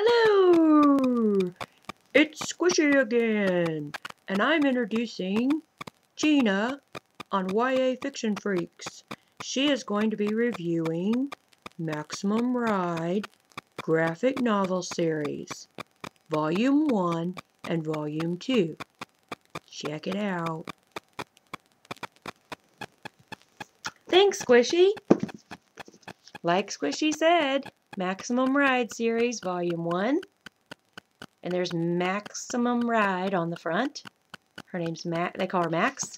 Hello! It's Squishy again, and I'm introducing Gina on YA Fiction Freaks. She is going to be reviewing Maximum Ride graphic novel series, Volume 1 and Volume 2. Check it out. Thanks, Squishy! Like Squishy said, Maximum Ride series, Volume 1. And there's Maximum Ride on the front. Her name's Max. They call her Max.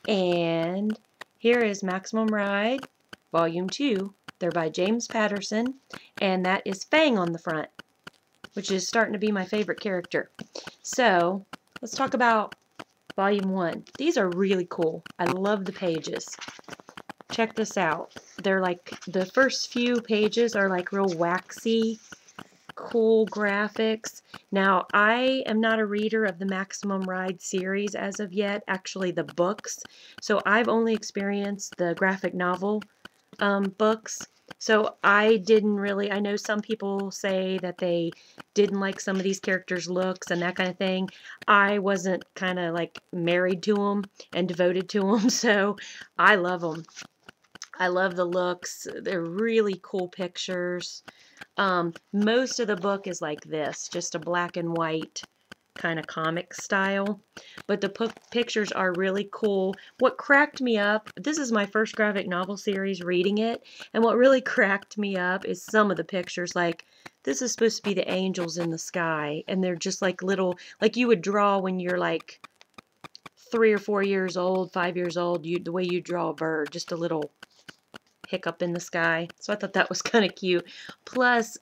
And here is Maximum Ride, Volume 2. They're by James Patterson. And that is Fang on the front, which is starting to be my favorite character. So, let's talk about Volume 1. These are really cool. I love the pages. Check this out. They're like, the first few pages are like real waxy, cool graphics. Now, I am not a reader of the Maximum Ride series as of yet, actually the books. So I've only experienced the graphic novel books. So I know some people say that they didn't like some of these characters' looks and that kind of thing. I wasn't kind of like married to them and devoted to them, so I love them. I love the looks. They're really cool pictures. Most of the book is like this, just a black and white kind of comic style, but the pictures are really cool. What cracked me up, this is my first graphic novel series reading it, and what really cracked me up is some of the pictures. Like, this is supposed to be the angels in the sky, and they're just like little, like you would draw when you're like 3 or 4 years old, 5 years old, the way you draw a bird, just a little hiccup in the sky. So I thought that was kind of cute. Plus,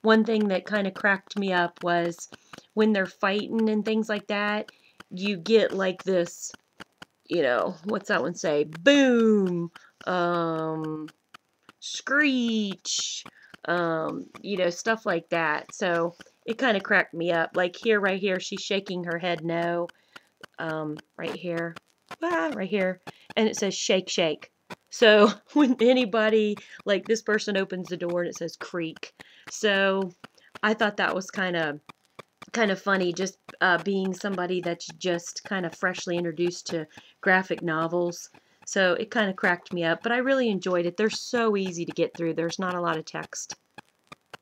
one thing that kind of cracked me up was when they're fighting and things like that, you get like this, you know, what's that one say? Boom, screech, you know, stuff like that. So it kind of cracked me up. Like here, right here, she's shaking her head no. Right here, right here, and it says shake, shake. So when anybody, like this person opens the door and it says creak. So I thought that was kind of funny, just being somebody that's just kind of freshly introduced to graphic novels. So it kind of cracked me up, but I really enjoyed it. They're so easy to get through. There's not a lot of text,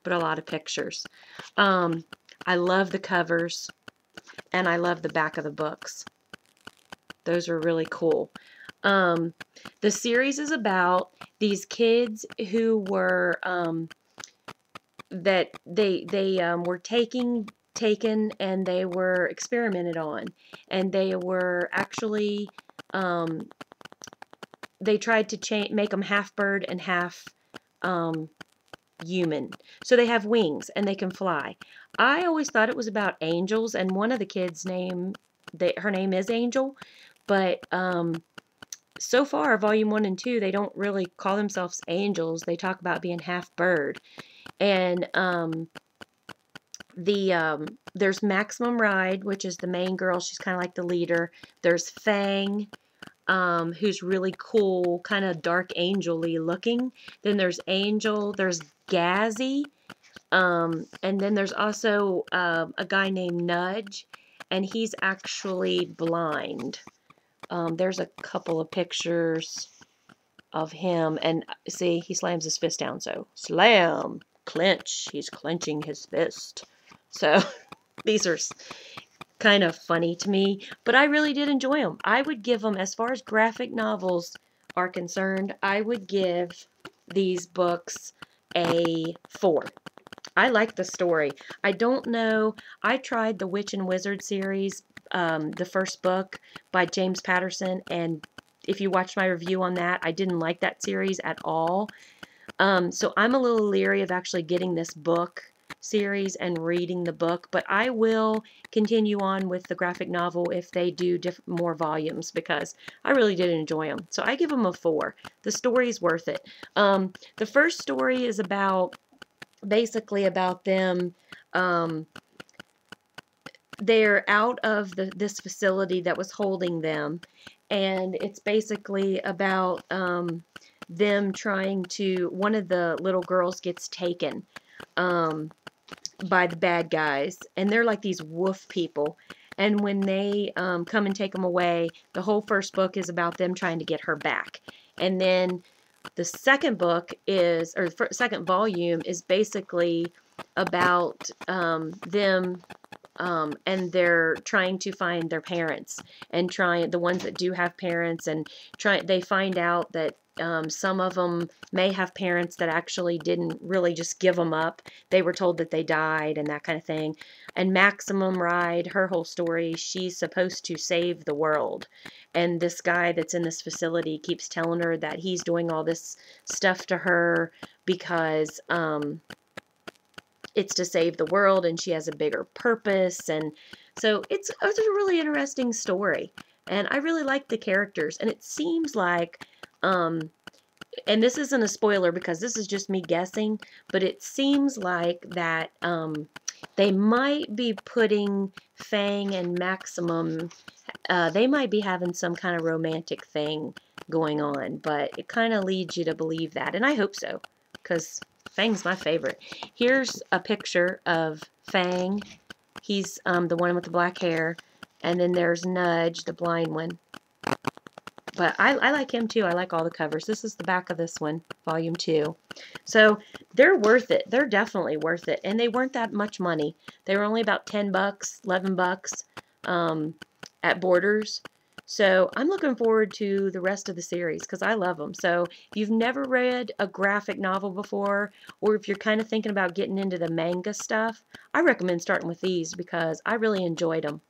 but a lot of pictures. I love the covers, and I love the back of the books. Those are really cool. The series is about these kids who were that they were taken and they were experimented on, and they were actually they tried to make them half bird and half human. So they have wings and they can fly. I always thought it was about angels, and one of the kids' her name is Angel, but so far, Volume 1 and 2, they don't really call themselves angels. They talk about being half bird. And there's Maximum Ride, which is the main girl. She's kind of like the leader. There's Fang, who's really cool, kind of dark angel-y looking. Then there's Angel. There's Gazzy. And then there's also a guy named Nudge, and he's actually blind. There's a couple of pictures of him, and see, he slams his fist down, so slam, clench, he's clenching his fist. So these are kind of funny to me, but I really did enjoy them. I would give them, as far as graphic novels are concerned, I would give these books a 4. I like the story. I don't know, I tried the Witch and Wizard series, the first book by James Patterson, and if you watched my review on that, I didn't like that series at all. So I'm a little leery of actually getting this book series and reading the book, but I will continue on with the graphic novel if they do more volumes, because I really did enjoy them. So I give them a 4. The story's worth it. The first story is basically about them. They're out of this facility that was holding them, and it's basically about them trying to, one of the little girls gets taken. by the bad guys, and they're like these wolf people. And when they come and take them away, the whole first book is about them trying to get her back. And then the second book is, or the second volume is basically about them and they're trying to find their parents, and trying, the ones that do have parents, and they find out that some of them may have parents that actually didn't really just give them up. They were told that they died and that kind of thing. And Maximum Ride, her whole story, she's supposed to save the world. And this guy that's in this facility keeps telling her that he's doing all this stuff to her because it's to save the world, and she has a bigger purpose. And so it's a really interesting story, and I really like the characters. And it seems like and this isn't a spoiler because this is just me guessing, but it seems like that they might be putting Fang and Maximum, they might be having some kind of romantic thing going on, but it kind of leads you to believe that, and I hope so, because Fang's my favorite. Here's a picture of Fang. He's the one with the black hair. And then there's Nudge, the blind one. But I like him too. I like all the covers. This is the back of this one, volume 2. So they're worth it. They're definitely worth it. And they weren't that much money. They were only about 10 bucks, 11 bucks at Borders. So I'm looking forward to the rest of the series because I love them. So if you've never read a graphic novel before, or if you're kind of thinking about getting into the manga stuff, I recommend starting with these because I really enjoyed them.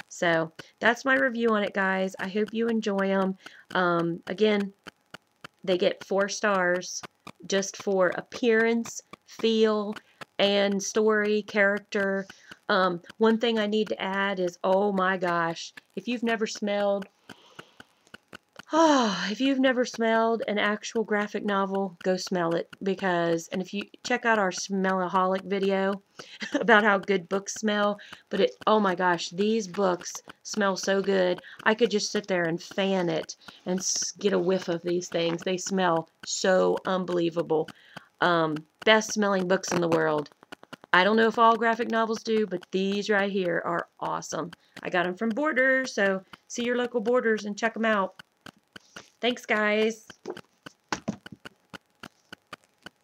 So that's my review on it, guys. I hope you enjoy them. Again, they get 4 stars just for appearance, feel, and story, character. One thing I need to add is, oh my gosh, if you've never smelled an actual graphic novel, go smell it. Because, and if you check out our Smellaholic video about how good books smell, but oh my gosh, these books smell so good. I could just sit there and fan it and get a whiff of these things. They smell so unbelievable. Best smelling books in the world. I don't know if all graphic novels do, but these right here are awesome. I got them from Borders, so see your local Borders and check them out. Thanks, guys.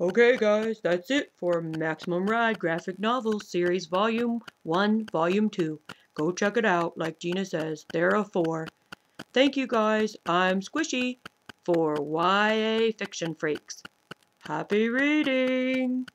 Okay, guys, that's it for Maximum Ride Graphic Novel Series Volume 1, Volume 2. Go check it out, like Gina says. There are 4. Thank you, guys. I'm Squishy for YA Fiction Freaks. Happy reading!